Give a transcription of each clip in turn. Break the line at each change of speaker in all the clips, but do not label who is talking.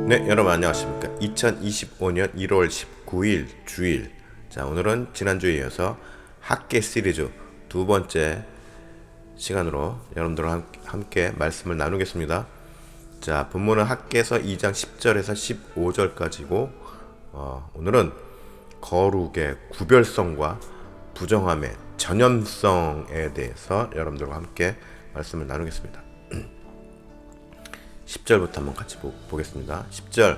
네, 여러분 안녕하십니까. 2025년 1월 19일 주일. 자, 오늘은 지난주에 이어서 학계 시리즈 두 번째 시간으로 여러분들과 함께 말씀을 나누겠습니다. 자, 본문은 학계서 2장 10절에서 15절까지고 오늘은 거룩의 구별성과 부정함의 전염성에 대해서 여러분들과 함께 말씀을 나누겠습니다. 10절부터 한번 같이 보겠습니다. 10절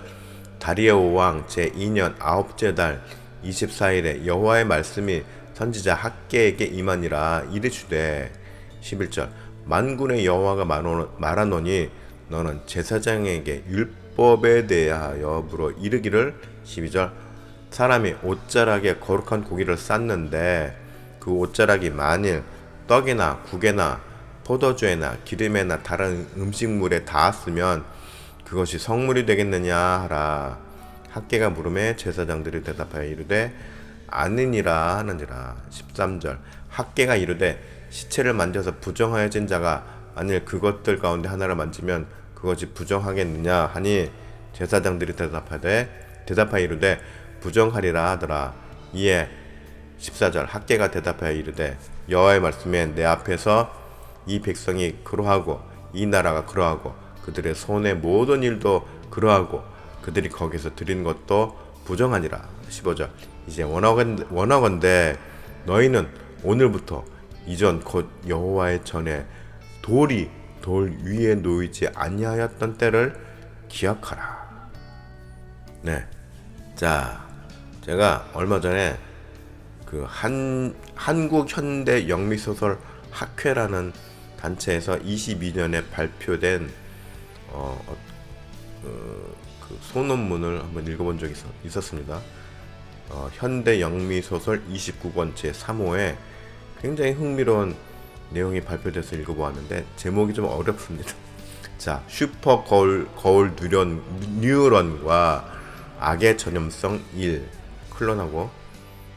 다리오 왕 제2년 9째 달 24일에 여호와의 말씀이 선지자 학개에게 임하니라. 이르시되 11절 만군의 여호와가 말하노니 너는 제사장에게 율법에 대하여 물어 이르기를. 12절 사람이 옷자락에 거룩한 고기를 쌌는데 그 옷자락이 만일 떡이나 국에나 포도주에나 기름에나 다른 음식물에 닿았으면 그것이 성물이 되겠느냐 하라. 학개가 물음에 제사장들이 대답하여 이르되 아니니라 하느니라. 13절 학개가 이르되 시체를 만져서 부정하여진 자가 만일 그것들 가운데 하나를 만지면 그것이 부정하겠느냐 하니 제사장들이 대답하여 이르되 부정하리라 하더라. 이에 14절 학개가 대답하여 이르되 여호와의 말씀에 내 앞에서 이 백성이 그러하고 이 나라가 그러하고 그들의 손의 모든 일도 그러하고 그들이 거기서 드린 것도 부정하니라. 15절 이제 원하건대 너희는 오늘부터 이전 곧 여호와의 전에 돌이 돌 위에 놓이지 아니하였던 때를 기억하라. 네, 자 제가 얼마 전에 그 한국 현대 영미소설 학회라는 단체에서 22년에 발표된 그 소논문을 한번 읽어본 적이 있었습니다. 현대 영미소설 29권 제3호에 굉장히 흥미로운 내용이 발표돼서 읽어보았는데 제목이 좀 어렵습니다. 자, 슈퍼 거울 뉴런과 악의 전염성 1 클론하고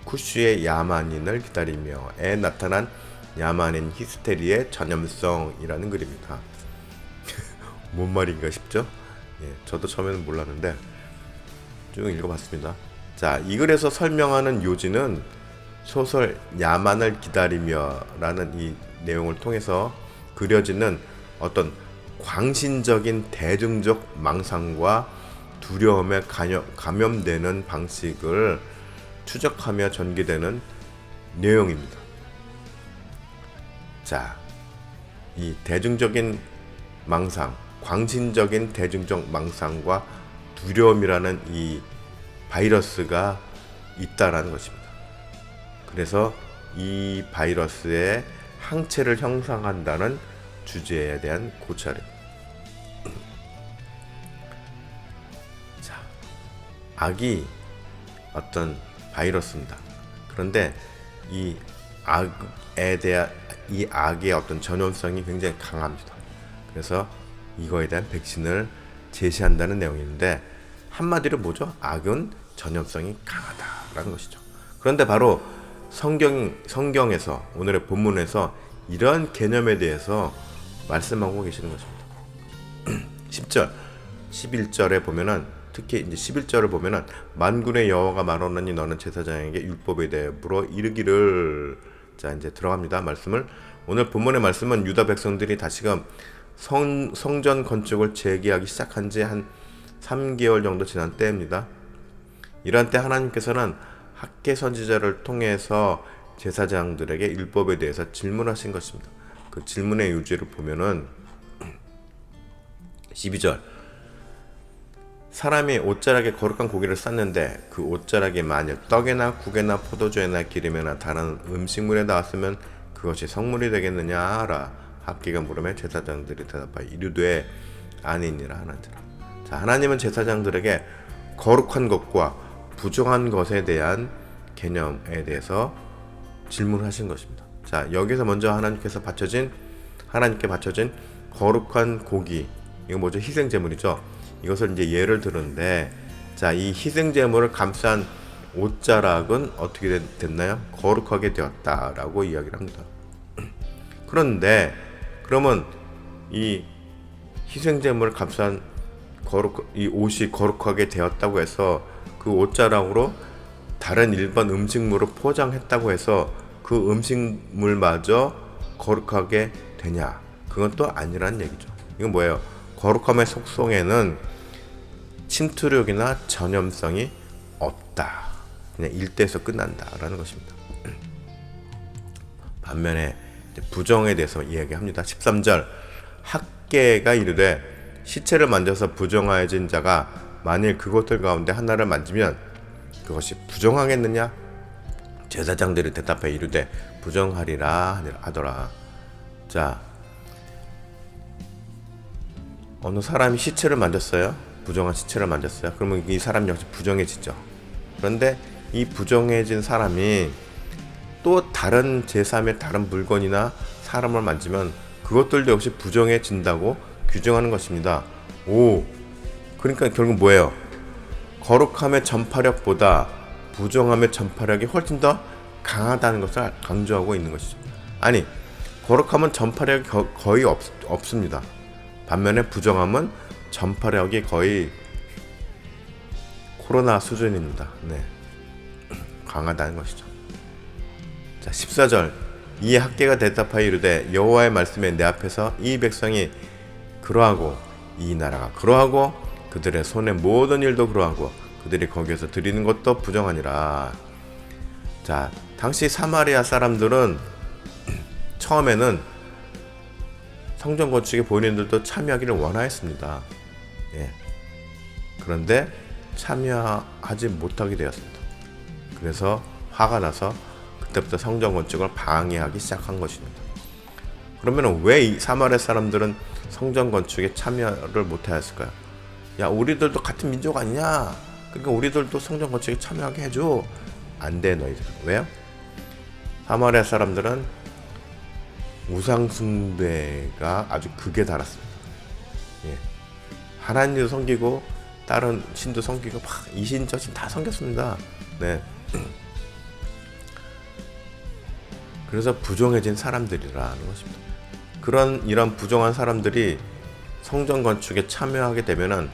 쿠슈의 야만인을 기다리며 에 나타난 야만인 히스테리의 전염성이라는 글입니다. 뭔 말인가 싶죠? 예, 저도 처음에는 몰랐는데 쭉 읽어봤습니다. 자, 이 글에서 설명하는 요지는 소설 야만을 기다리며 라는 이 내용을 통해서 그려지는 어떤 광신적인 대중적 망상과 두려움에 감염되는 방식을 추적하며 전개되는 내용입니다. 자, 이 대중적인 망상, 광신적인 대중적 망상과 두려움이라는 이 바이러스가 있다라는 것입니다. 그래서 이 바이러스의 항체를 형성한다는 주제에 대한 고찰입니다. 자, 악이 어떤 바이러스입니다. 그런데 이 악의 어떤 전염성이 굉장히 강합니다. 그래서 이거에 대한 백신을 제시한다는 내용인데 한마디로 뭐죠? 악은 전염성이 강하다라는 것이죠. 그런데 바로 성경에서 오늘의 본문에서 이런 개념에 대해서 말씀하고 계시는 것입니다. 10절, 11절에 보면은 특히 이제 11절을 보면은 만군의 여호와가 말하노니 너는 제사장에게 율법에 대해 물어 이르기를. 자, 이제 들어갑니다. 말씀을. 오늘 본문의 말씀은 유다 백성들이 다시금 성전 건축을 재개하기 시작한 지 한 3개월 정도 지난 때입니다. 이러한 때 하나님께서는 학개 선지자를 통해서 제사장들에게 율법에 대해서 질문하신 것입니다. 그 질문의 요지를 보면은 12절 사람이 옷자락에 거룩한 고기를 쌌는데 그 옷자락이 만일 떡에나 국에나 포도주에나 기름에나 다른 음식물에 닿았으면 그것이 성물이 되겠느냐라 학계가 물으면 제사장들이 대답하여 이르되 아니니라 하는지라. 자, 하나님은 제사장들에게 거룩한 것과 부정한 것에 대한 개념에 대해서 질문하신 것입니다. 자, 여기서 먼저 하나님께 바쳐진 거룩한 고기, 이거 뭐죠? 희생제물이죠. 이것을 이제 예를 들었는데, 자, 이 희생제물을 감싼 옷자락은 어떻게 됐나요? 거룩하게 되었다라고 이야기를 합니다. 그런데 그러면 이 희생제물을 감싼 이 옷이 거룩하게 되었다고 해서 그 옷자락으로 다른 일반 음식물을 포장했다고 해서 그 음식물마저 거룩하게 되냐? 그건 또 아니라는 얘기죠. 이건 뭐예요? 거룩함의 속성에는 침투력이나 전염성이 없다. 그냥 일대에서 끝난다라는 것입니다. 반면에 부정에 대해서 이야기합니다. 13절 학계가 이르되 시체를 만져서 부정하여진 자가 만일 그것들 가운데 하나를 만지면 그것이 부정하겠느냐? 제사장들이 대답해 이르되 부정하리라 하더라. 자, 어느 사람이 시체를 만졌어요. 부정한 시체를 만졌어요. 그러면 이 사람 역시 부정해지죠. 그런데 이 부정해진 사람이 또 다른 제3의 다른 물건이나 사람을 만지면 그것들도 역시 부정해진다고 규정하는 것입니다. 그러니까 결국 뭐예요? 거룩함의 전파력보다 부정함의 전파력이 훨씬 더 강하다는 것을 강조하고 있는 것이죠. 아니, 거룩함은 전파력이 거의 없습니다. 반면에 부정함은 전파력이 거의 코로나 수준입니다. 네. 강하다는 것이죠. 자, 14절 이에 학계가 대답하여 이르되 여호와의 말씀에 내 앞에서 이 백성이 그러하고 이 나라가 그러하고 그들의 손의 모든 일도 그러하고 그들이 거기에서 드리는 것도 부정하니라. 자, 당시 사마리아 사람들은 처음에는 성전 건축에 본인들도 참여하기를 원하였습니다. 예. 그런데 참여하지 못하게 되었습니다. 그래서 화가 나서 그때부터 성전 건축을 방해하기 시작한 것입니다. 그러면 왜 이 사마리아 사람들은 성전 건축에 참여를 못하였을까요? 야, 우리들도 같은 민족 아니냐? 그러니까 우리들도 성전 건축에 참여하게 해줘. 안 돼, 너희들. 왜요? 사마리아 사람들은 우상 숭배가 아주 극에 달았습니다. 예. 하나님도 섬기고 다른 신도 섬기고 막 이신 저신 다 섬겼습니다. 네. 그래서 부정해진 사람들이라는 것입니다. 이런 부정한 사람들이 성전 건축에 참여하게 되면은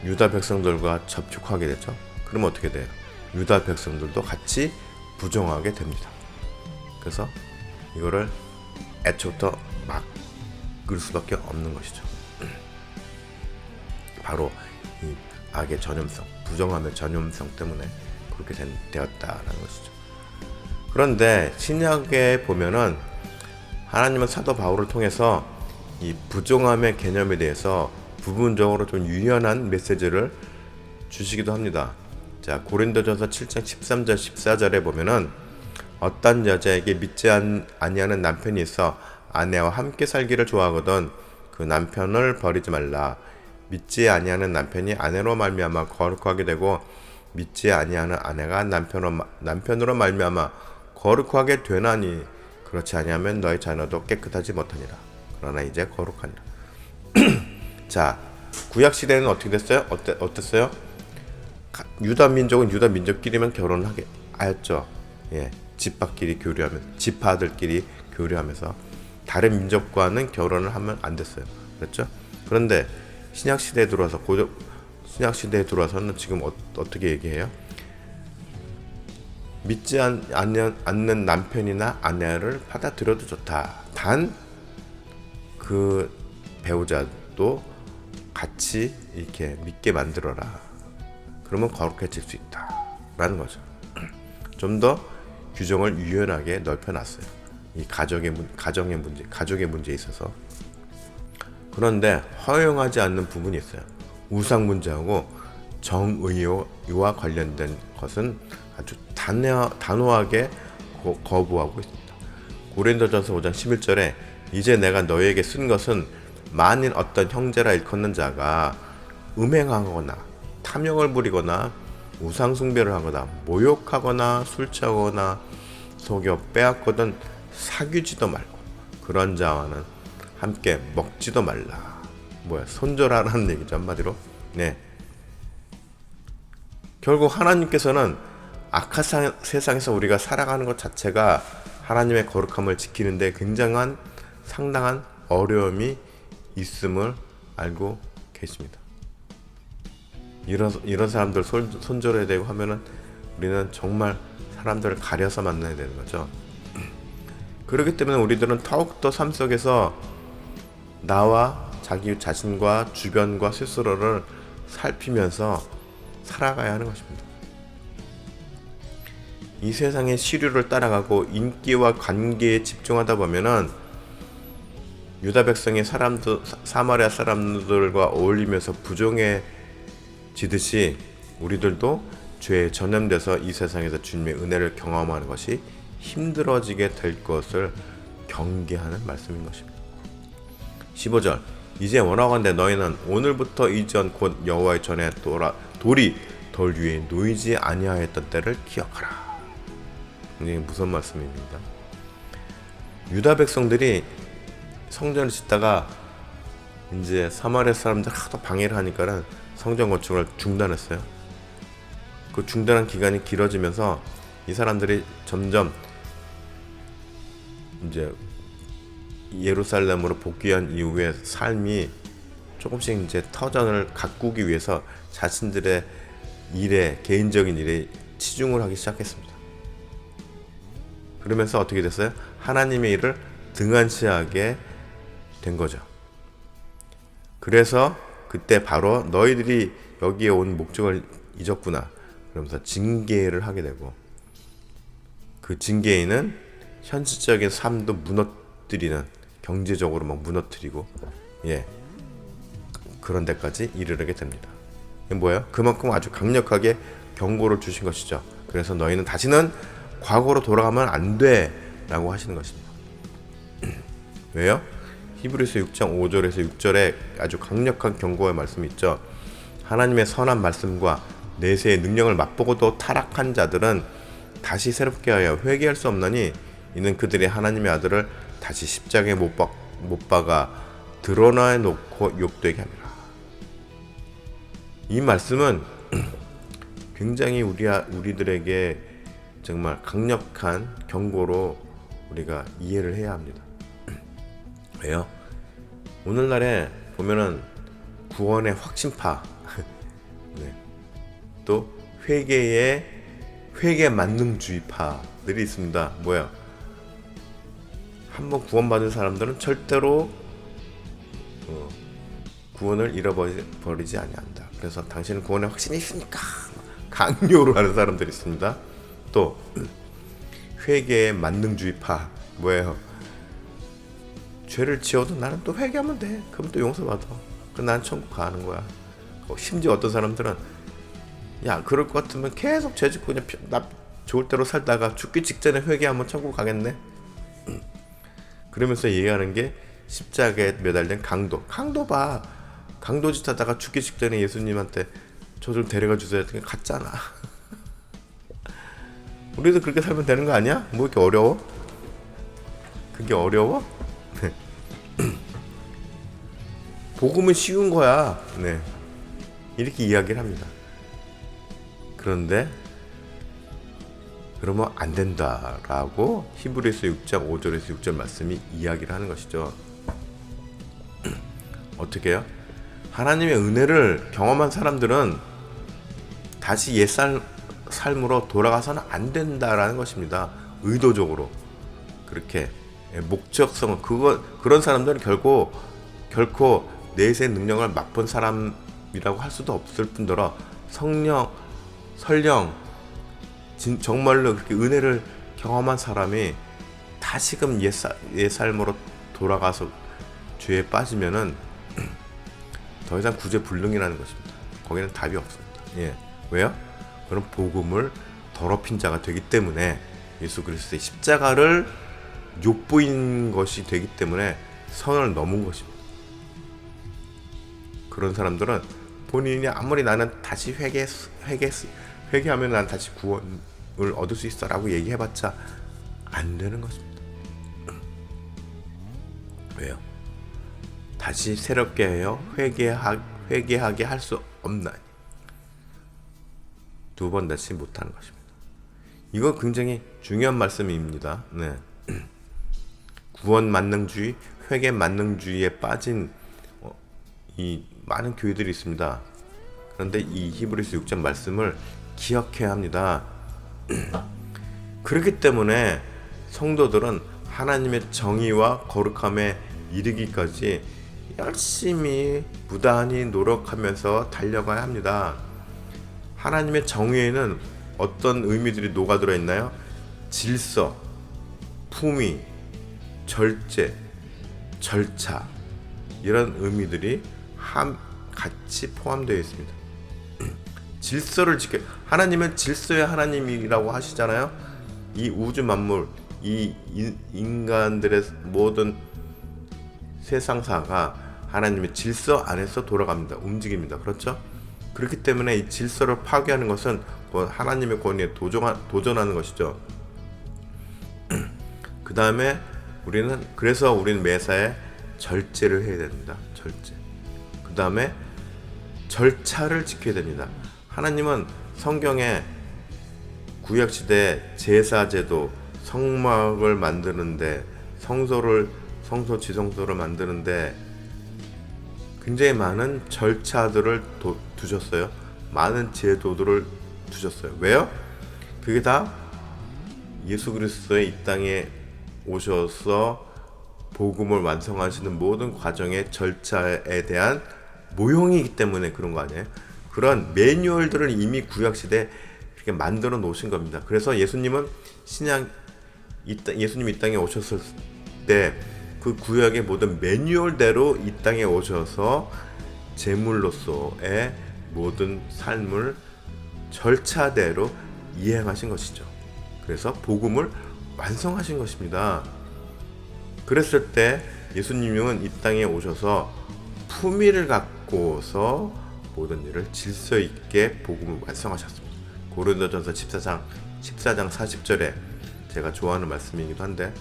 유다 백성들과 접촉하게 되죠. 그러면 어떻게 돼요? 유다 백성들도 같이 부정하게 됩니다. 그래서 이거를 애초부터 막을 수밖에 없는 것이죠. 바로 이 악의 전염성, 부정함의 전염성 때문에 그렇게 되었다라는 것이죠. 그런데 신약에 보면은 하나님은 사도 바울을 통해서 이 부정함의 개념에 대해서 부분적으로 좀 유연한 메시지를 주시기도 합니다. 자, 고린도전서 7장 13절 14절에 보면은 어떤 여자에게 믿지 아니하는 남편이 있어 아내와 함께 살기를 좋아하거든 그 남편을 버리지 말라. 믿지 아니하는 남편이 아내로 말미암아 거룩하게 되고 믿지 아니하는 아내가 남편으로 말미암아 거룩하게 되나니 그렇지 아니하면 너희 자녀도 깨끗하지 못하니라. 그러나 이제 거룩하니라. 자, 구약 시대는 어떻게 됐어요? 어땠어요? 유다 민족은 유다 민족끼리만 결혼하게 하였죠. 예, 지파끼리 지파들끼리 교류하면서 다른 민족과는 결혼을 하면 안 됐어요. 그렇죠? 그런데 신약 시대에 들어와서는 지금 어떻게 얘기해요? 믿지 않는 남편이나 아내를 받아들여도 좋다. 단 그 배우자도 같이 이렇게 믿게 만들어라. 그러면 거룩해질 수 있다라는 거죠. 좀 더 규정을 유연하게 넓혀놨어요. 이 가족의 문제에 있어서. 그런데 허용하지 않는 부분이 있어요. 우상 문제하고 정의와 관련된 것은 아주 단호하게 거부하고 있습니다. 고린도전서 5장 11절에 이제 내가 너희에게 쓴 것은 만일 어떤 형제라 일컫는 자가 음행하거나 탐욕을 부리거나 우상숭배를 하거나 모욕하거나 술 취하거나 속여 빼앗거든 사귀지도 말고 그런 자와는 함께 먹지도 말라. 손절하라는 얘기죠, 한마디로. 네. 결국 하나님께서는 악한 세상에서 우리가 살아가는 것 자체가 하나님의 거룩함을 지키는데 굉장한 상당한 어려움이 있음을 알고 계십니다. 이런 사람들 손절해야 되고 하면은 우리는 정말 사람들을 가려서 만나야 되는 거죠. 그렇기 때문에 우리들은 더욱더 삶 속에서 나와 자기 자신과 주변과 스스로를 살피면서 살아가야 하는 것입니다. 이 세상의 시류를 따라가고 인기와 관계에 집중하다 보면은 유다 백성의 사마리아 사람들과 어울리면서 부정해지듯이 우리들도 죄에 전염돼서 이 세상에서 주님의 은혜를 경험하는 것이 힘들어지게 될 것을 경계하는 말씀인 것입니다. 15절 이제 원하건대 너희는 오늘부터 이전 곧 여호와의 전에 돌이 돌 위에 놓이지 아니하였던 때를 기억하라. 굉장히 무서운 말씀입니다. 유다 백성들이 성전을 짓다가 이제 사마리아 사람들 하도 방해를 하니까는 성전 건축을 중단했어요. 그 중단한 기간이 길어지면서 이 사람들이 점점 이제 예루살렘으로 복귀한 이후에 삶이 조금씩 이제 터전을 가꾸기 위해서 자신들의 일에 개인적인 일에 치중을 하기 시작했습니다. 그러면서 어떻게 됐어요? 하나님의 일을 등한시하게 된 거죠. 그래서 그때 바로 너희들이 여기에 온 목적을 잊었구나 그러면서 징계를 하게 되고 그 징계에는 현실적인 삶도 무너뜨리는 경제적으로 막 무너뜨리고 그런 데까지 이르게 됩니다. 이게 뭐예요? 그만큼 아주 강력하게 경고를 주신 것이죠. 그래서 너희는 다시는 과거로 돌아가면 안 돼 라고 하시는 것입니다. 왜요? 히브리서 6장 5절에서 6절에 아주 강력한 경고의 말씀이 있죠. 하나님의 선한 말씀과 내세의 능력을 맛보고도 타락한 자들은 다시 새롭게 하여 회개할 수 없나니 이는 그들이 하나님의 아들을 다시 십자가에 못 박아 드러나 놓고 욕되게 합니다. 이 말씀은 굉장히 우리들에게 정말 강력한 경고로 우리가 이해를 해야 합니다. 왜요? 오늘날에 보면은 구원의 확신파 또 회개 만능주의파들이 있습니다. 한번 구원받은 사람들은 절대로 구원을 잃어버리지 아니한다. 그래서 당신은 구원에 확신이 있으니까 강요를 하는 사람들이 있습니다. 또 회개의 만능주의파 죄를 지어도 나는 또 회개하면 돼. 그럼 또 용서받아. 그럼 난 천국 가는 거야. 심지어 어떤 사람들은 그럴 것 같으면 계속 죄 짓고 그냥 좋을 대로 살다가 죽기 직전에 회개하면 천국 가겠네. 그러면서 얘기하는 게 십자가에 매달린 강도 봐. 강도짓 하다가 죽기 직전에 예수님한테 저 좀 데려가 주세요. 갔잖아. 우리도 그렇게 살면 되는 거 아니야? 뭐 이렇게 어려워? 그게 어려워? 복음은 쉬운 거야. 이렇게 이야기를 합니다. 그런데 그러면 안 된다라고 히브리서 6장 5절에서 6절 말씀이 이야기를 하는 것이죠. 어떻게 해요? 하나님의 은혜를 경험한 사람들은 다시 옛 삶으로 돌아가서는 안 된다라는 것입니다. 의도적으로 그렇게 목적성은 그런 사람들은 결코 내세 능력을 맛본 사람이라고 할 수도 없을 뿐더러 설령 정말로 그렇게 은혜를 경험한 사람이 다시금 옛 삶으로 돌아가서 죄에 빠지면은 더 이상 구제불능이라는 것입니다. 거기는 답이 없습니다. 왜요? 그럼 복음을 더럽힌 자가 되기 때문에 예수 그리스도의 십자가를 욕보인 것이 되기 때문에 선을 넘은 것입니다. 그런 사람들은 본인이 아무리 나는 다시 회개하면 난 다시 구원을 얻을 수 있어 라고 얘기해봤자 안 되는 것입니다. 왜요? 다시 새롭게 하여 회개하게 할 수 없나니 두 번 다시 못하는 것입니다. 이거 굉장히 중요한 말씀입니다. 네. 구원 만능주의, 회개 만능주의에 빠진 이 많은 교회들이 있습니다. 그런데 이 히브리서 6장 말씀을 기억해야 합니다. 그렇기 때문에 성도들은 하나님의 정의와 거룩함에 이르기까지 열심히 부단히 노력하면서 달려가야 합니다. 하나님의 정의에는 어떤 의미들이 녹아들어 있나요? 질서, 품위, 절제, 절차 이런 의미들이 같이 포함되어 있습니다. 질서를 지켜 하나님은 질서의 하나님이라고 하시잖아요. 이 우주 만물, 이 인간들의 모든 세상사가 하나님의 질서 안에서 돌아갑니다. 움직입니다. 그렇죠? 그렇기 때문에 이 질서를 파괴하는 것은 하나님의 권위에 도전하는 것이죠. 그 다음에 그래서 우리는 매사에 절제를 해야 됩니다. 절제. 그 다음에 절차를 지켜야 됩니다. 하나님은 성경에 구약시대 제사제도, 성막을 만드는데 성소 지성소를 만드는데 굉장히 많은 절차들을 두셨어요. 많은 제도들을 두셨어요. 왜요? 그게 다 예수 그리스도의 이 땅에 오셔서 복음을 완성하시는 모든 과정의 절차에 대한 모형이기 때문에 그런 거 아니에요? 그런 매뉴얼들을 이미 구약시대에 이렇게 만들어 놓으신 겁니다. 그래서 예수님은 예수님이 이 땅에 오셨을 때 그 구약의 모든 매뉴얼대로 이 땅에 오셔서 제물로서의 모든 삶을 절차대로 이행하신 것이죠. 그래서 복음을 완성하신 것입니다. 그랬을 때 예수님은 이 땅에 오셔서 품위를 갖고서 모든 일을 질서 있게 복음을 완성하셨습니다. 고린도전서 14장 40절에 제가 좋아하는 말씀이기도 한데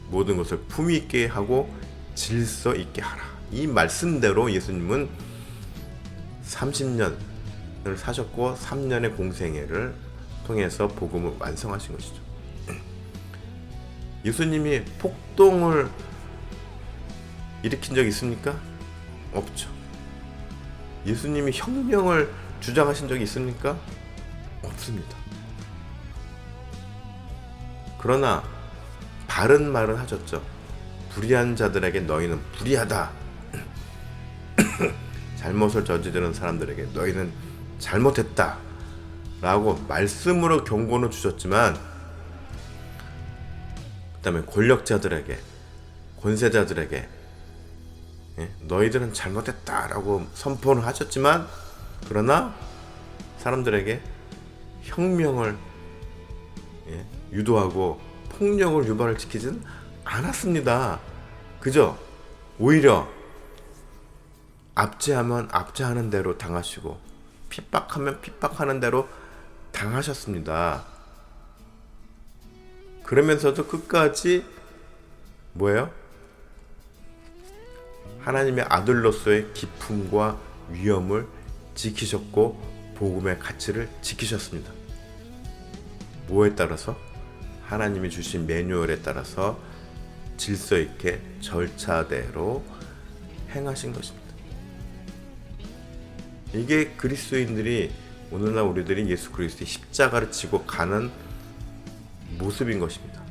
모든 것을 품위 있게 하고 질서 있게 하라. 이 말씀대로 예수님은 30년을 사셨고 3년의 공생애를 통해서 복음을 완성하신 것이죠. 예수님이 폭동을 일으킨 적 있습니까? 없죠. 예수님이 혁명을 주장하신 적이 있습니까? 없습니다. 그러나 바른 말은 하셨죠. 불의한 자들에게 너희는 불의하다. 잘못을 저지르는 사람들에게 너희는 잘못했다 라고 말씀으로 경고는 주셨지만 그 다음에 권력자들에게 권세자들에게 너희들은 잘못했다 라고 선포를 하셨지만 그러나 사람들에게 혁명을 유도하고 폭력을 유발을 지키지는 않았습니다. 그죠? 오히려 압제하면 압제하는 대로 당하시고 핍박하면 핍박하는 대로 당하셨습니다. 그러면서도 끝까지 뭐예요? 하나님의 아들로서의 기품과 위엄을 지키셨고 복음의 가치를 지키셨습니다. 뭐에 따라서? 하나님이 주신 매뉴얼에 따라서 질서 있게 절차대로 행하신 것입니다. 이게 그리스도인들이 오늘날 우리들이 예수 그리스도의 십자가를 지고 가는 모습인 것입니다.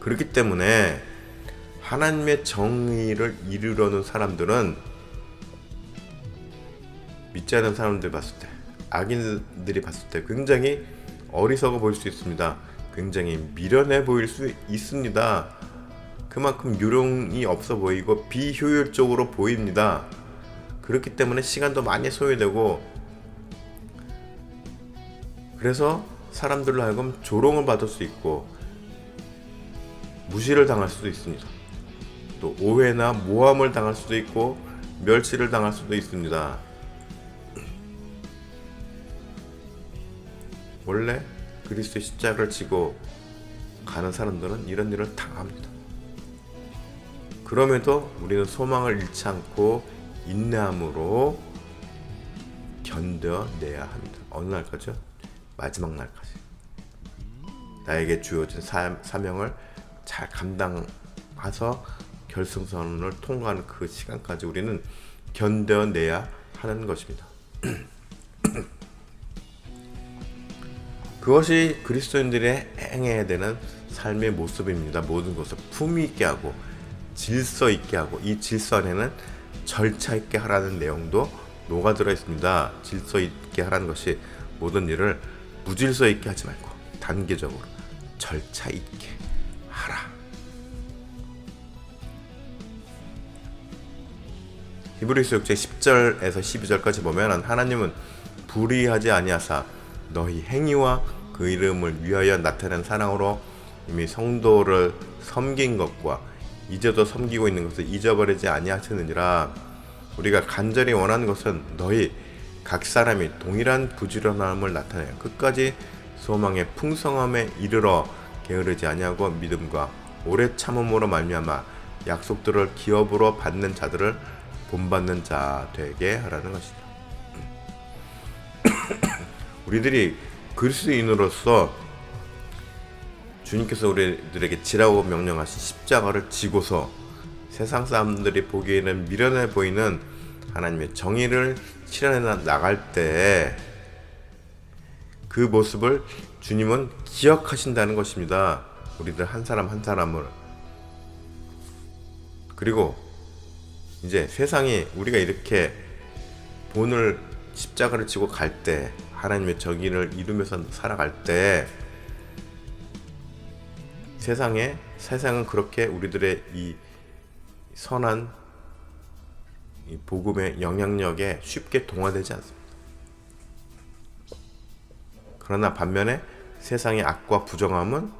그렇기 때문에 하나님의 정의를 이루려는 사람들은 믿지 않는 사람들 봤을 때, 악인들이 봤을 때 굉장히 어리석어 보일 수 있습니다. 굉장히 미련해 보일 수 있습니다. 그만큼 요령이 없어 보이고 비효율적으로 보입니다. 그렇기 때문에 시간도 많이 소요되고 그래서 사람들로 하여금 조롱을 받을 수 있고 무시를 당할 수도 있습니다. 또 오해나 모함을 당할 수도 있고 멸시를 당할 수도 있습니다. 원래 그리스도의 십자가를 지고 가는 사람들은 이런 일을 당합니다. 그럼에도 우리는 소망을 잃지 않고 인내함으로 견뎌내야 합니다. 어느 날까지요? 마지막 날까지. 나에게 주어진 사명을 잘 감당해서 결승선을 통과하는 그 시간까지 우리는 견뎌내야 하는 것입니다. 그것이 그리스도인들이 행해야 되는 삶의 모습입니다. 모든 것을 품위 있게 하고 질서 있게 하고, 이 질서 안에는 절차 있게 하라는 내용도 녹아들어 있습니다. 질서 있게 하라는 것이 모든 일을 무질서 있게 하지 말고 단계적으로 절차 있게 하라. 히브리서 6장 10절에서 12절까지 보면 하나님은 불의하지 아니하사 너희 행위와 그 이름을 위하여 나타낸 사랑으로 이미 성도를 섬긴 것과 이제도 섬기고 있는 것을 잊어버리지 아니하시느니라. 우리가 간절히 원하는 것은 너희 각 사람이 동일한 부지런함을 나타내어 끝까지 소망의 풍성함에 이르러 게으르지 아니하고 믿음과 오래 참음으로 말미암아 약속들을 기업으로 받는 자들을 본받는 자 되게 하라는 것이다. 우리들이 그리스도인으로서 주님께서 우리들에게 지라고 명령하신 십자가를 지고서 세상 사람들이 보기에는 미련해 보이는 하나님의 정의를 실현해 나갈 때 그 모습을 주님은 기억하신다는 것입니다. 우리들 한 사람 한 사람을. 그리고 이제 세상이 우리가 이렇게 본을 십자가를 지고 갈 때, 하나님의 정의를 이루면서 살아갈 때 세상은 그렇게 우리들의 이 선한 이 복음의 영향력에 쉽게 동화되지 않습니다. 그러나 반면에 세상의 악과 부정함은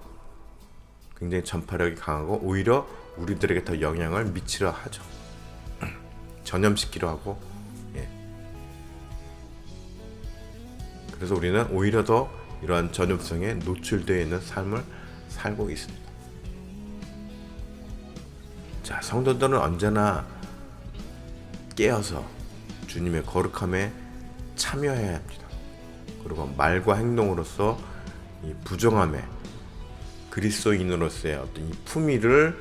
굉장히 전파력이 강하고 오히려 우리들에게 더 영향을 미치려 하죠. 전염시키려 하고. 그래서 우리는 오히려 더 이러한 전염성에 노출되어 있는 삶을 살고 있습니다. 자, 성도들은 언제나 깨어서 주님의 거룩함에 참여해야 합니다. 그리고 말과 행동으로서 이 부정함에 그리스도인으로서의 어떤 이 품위를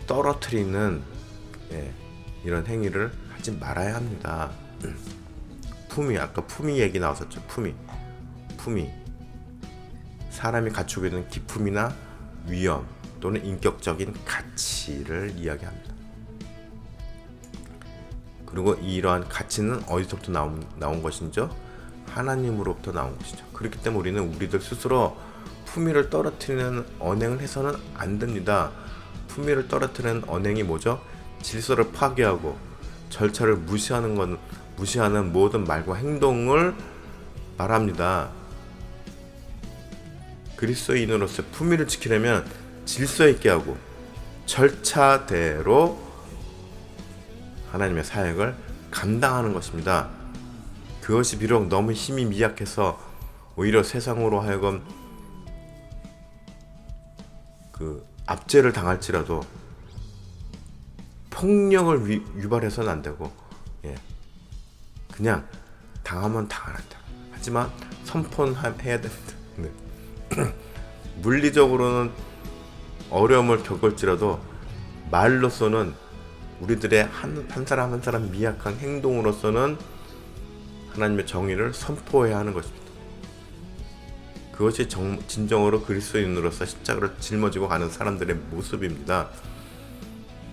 떨어뜨리는 이런 행위를 하지 말아야 합니다. 품위, 아까 품위 얘기 나왔었죠. 품위. 사람이 갖추고 있는 기품이나 위엄 또는 인격적인 가치를 이야기합니다. 그리고 이러한 가치는 어디서부터 나온 것이죠? 하나님으로부터 나온 것이죠. 그렇기 때문에 우리는 우리들 스스로 품위를 떨어뜨리는 언행을 해서는 안 됩니다. 품위를 떨어뜨리는 언행이 뭐죠? 질서를 파괴하고 절차를 무시하는 모든 말과 행동을 말합니다. 그리스도인으로서 품위를 지키려면 질서 있게 하고 절차대로 하나님의 사역을 감당하는 것입니다. 그것이 비록 너무 힘이 미약해서 오히려 세상으로 하여금 그 압제를 당할지라도 폭력을 유발해서는 안 되고, 그냥 당하면 당하란다. 하지만 선포해야 됩니다. 네. 물리적으로는 어려움을 겪을지라도 말로서는 우리들의 한 사람 한 사람 미약한 행동으로서는 하나님의 정의를 선포해야 하는 것입니다. 그것이 진정으로 그리스도인으로서 십자가를 짊어지고 가는 사람들의 모습입니다.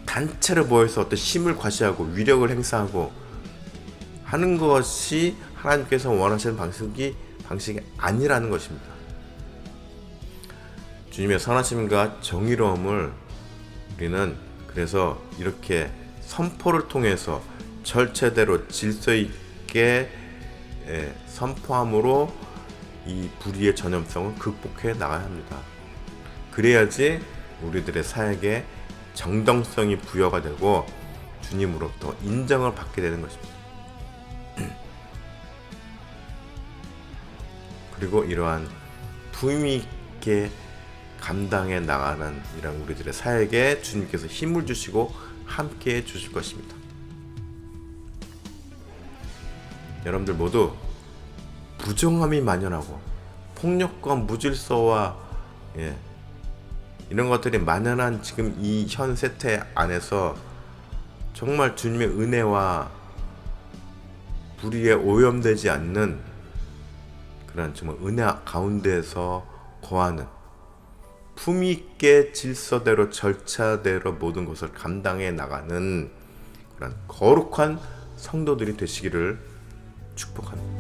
단체로 모여서 어떤 힘을 과시하고 위력을 행사하고 하는 것이 하나님께서 원하시는 방식이 아니라는 것입니다. 주님의 선하심과 정의로움을 우리는 그래서 이렇게 선포를 통해서 절차대로 질서 있게 선포함으로 이 불의의 전염성을 극복해 나가야 합니다. 그래야지 우리들의 사역에 정당성이 부여가 되고 주님으로부터 인정을 받게 되는 것입니다. 그리고 이러한 부의 있게 감당해 나가는 이런 우리들의 사역에 주님께서 힘을 주시고 함께 해 주실 것입니다. 여러분들 모두 부정함이 만연하고 폭력과 무질서와 이런 것들이 만연한 지금 이 현 세태 안에서 정말 주님의 은혜와 불의에 오염되지 않는 그런 정말 은혜 가운데에서 거하는 품위 있게 질서대로 절차대로 모든 것을 감당해 나가는 그런 거룩한 성도들이 되시기를 축복합니다.